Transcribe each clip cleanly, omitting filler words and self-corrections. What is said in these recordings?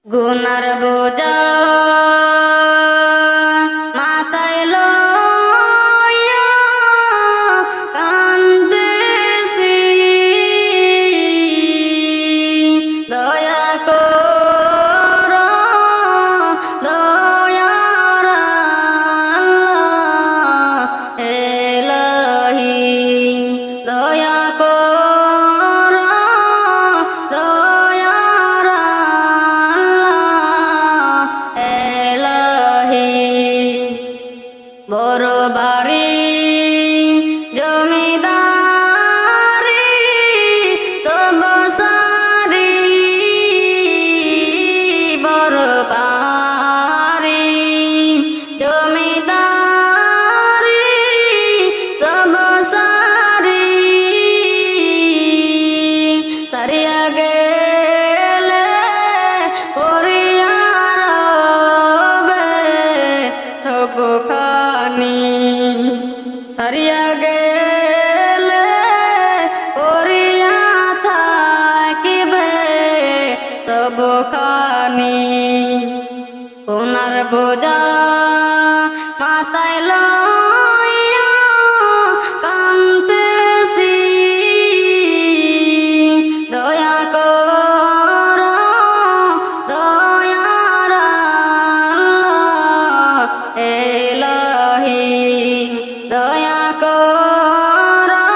গুনার বোঝা মাথায় লইয়া কান্দেছি, দয়া করো দয়ার আল্লাহ এলাহি, দয়া করো দয়ার আল্লাহ এলাহি। বড় বাড়ি জমিদারি তব সারি, বড় বাড়ি জমিদারি তব সারি, সারিয়া গেলে পরিয়ার সবখানি, সারিয়া গেলে পরিয়া থাকিবে সবখানি। ওনার বোঝা মাথায় লইয়া কান্দেছি, দয়া করো দয়ার আল্লাহ এলাহি, দয়া করো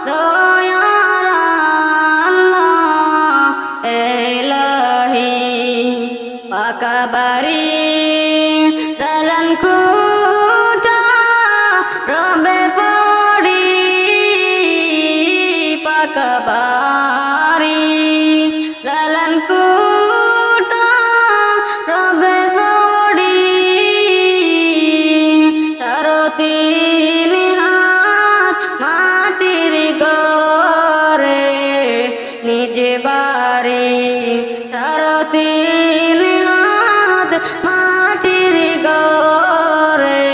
দয়ার আল্লাহ এলাহি। পাকা বাড়ি দালান কোঠা রবে পড়ি, পাকা বাড়ি দালান কোঠা রবে পড়ি, চারো তিন হাত মাটির ঘরে নিজে বাড়ি, চারো তিন হাত মাটির ঘরে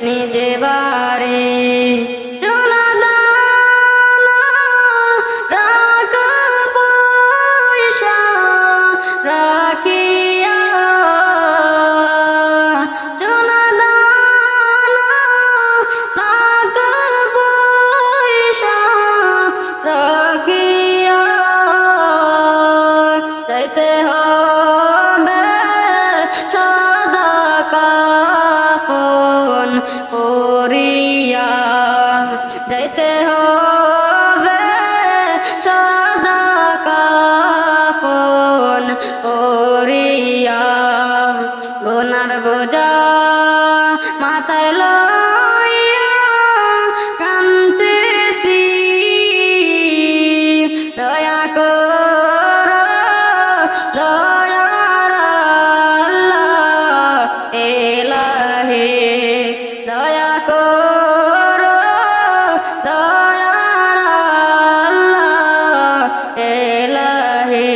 নিজে বাড়ি। সোনা দানা টাকা পয়সা রাখিয়া, সোনা দানা টাকা পয়সা রাখিয়া, যাইতে হবে সাদা কাফন পরিয়া, যাইতে হবে সাদা কাফন পরিয়া। গুনার বোঝা মাথায় লইয়া কান্দেছি, দয়া করো দয়ার আল্লাহ এলাহি, দয়া করো দয়ার আল্লাহ এলাহি।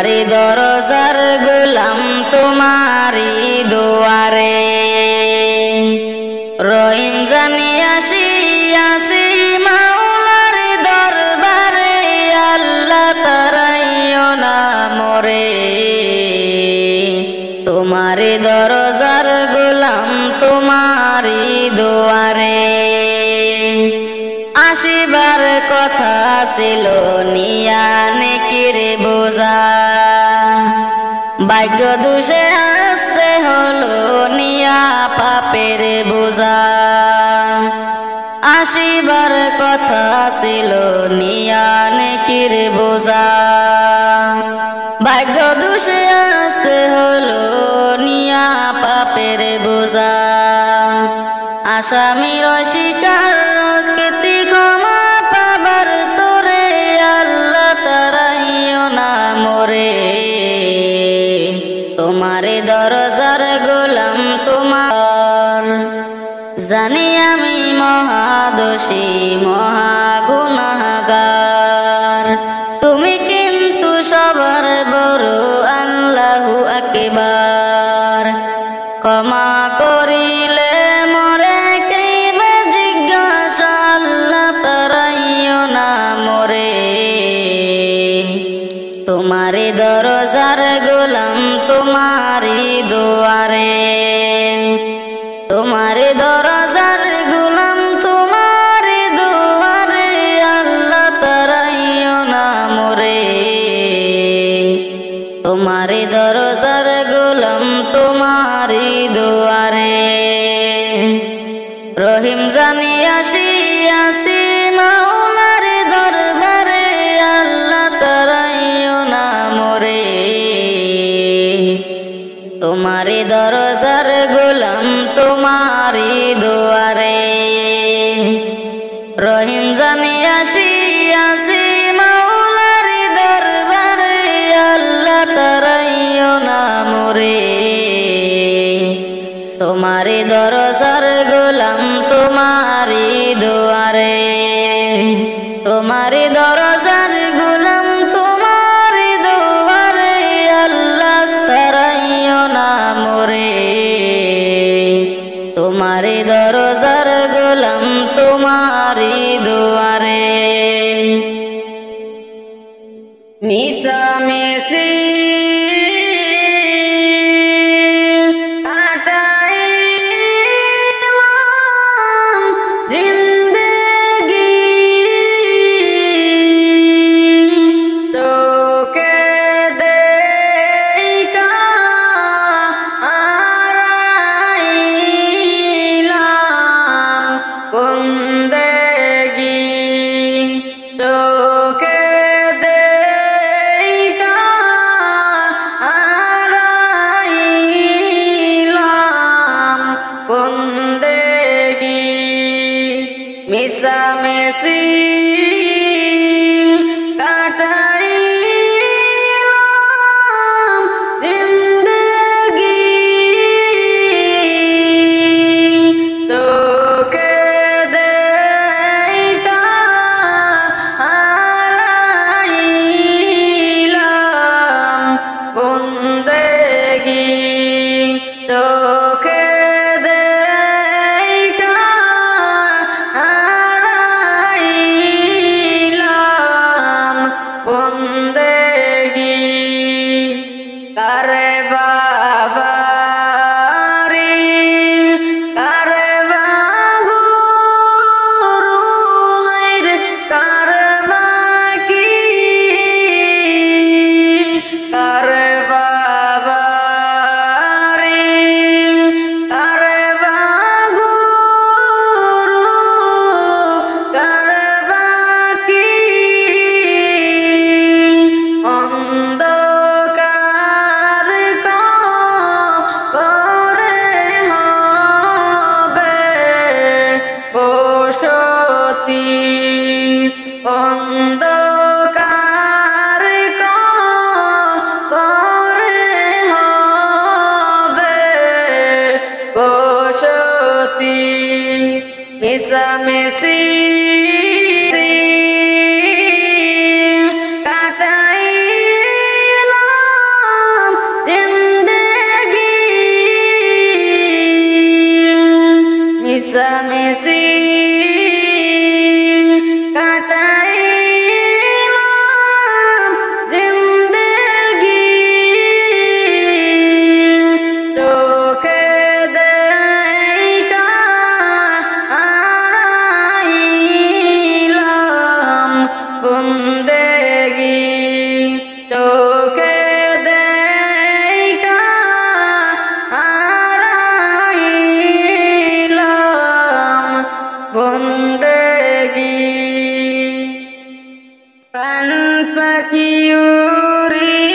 তোমারি দরজার গোলাম তোমারি দুয়ারে রহিম জানি আসিয়াছি মাওলার দরবারে আল্লাহ তারাইও না মোরে তোমারি দরজার গোলাম তোমারি দুয়ারে আসিবার কথা ছিল নিয়া নেকির বোঝা ভাগ্য দোষে আসতে হলো নিয়া পাপের বোঝা আসিবার কথা ছিল নিয়া নেকির বোঝা ভাগ্য দোষে আসতে হলো নিয়া পাপের বোঝা আসামির অস্বীকার কেতি ক্ষমা পাবার তোরে আল্লাহ তারাইও না মোরে তোমারে দরজার গোলাম তোমার জানি আমি মহাদোষী মহাগুনাহগার তুমি কিন্তু সবার বড় আল্লাহু আকবার ক্ষমা করিলে মোরে কেইবা জিজ্ঞাসা আল্লাহ তারাইও না মোরে তোমারি দরজার গোলাম তোমারি দুয়ারে তোমারি দরজার গোলাম তোমারি দুয়ারে আল্লাহ তারাইও না মোরে তোমারি দরজার গোলাম তোমারি দুয়ারে রহিম জানি আসিয়াছি মাওলার দরবারে আল্লাহ তারাইও না মোরে তোমারি দরজার গোলাম তোমারি দুয়ারে রহিম জানি আসিয়াছি মাওলার দরবারে আল্লাহ তারাইও না মোরে তোমারি দরজার গোলাম তোমারি দুয়ারে তোমারি দরজার গোলাম তোমারি দুয়ারে আল্লাহ তারাইও না মোরে তোমারি দরজার গোলাম তোমারি দুয়ারে মিশা মেসি মিশা মেসি কাটাইলাম জিন্দেগি তোকে দেখা হারাইলাম বন্দেগি তোকে কারে বাবা রে কারে বাগুরু হায়রে কারে বাকি কারে বাবা রে কারে বাগুরু কারে বাকি অন্ধকার পরে হবে বসতি মিশামিশি কাটাইলাম মিশামিশি কাটাইলাম জিন্দেগি তোকে দেখা হারাইলাম বন্দেগি তোকে দেখা হারাইলাম বন্দেগি প্রাণ পাখি উড়ি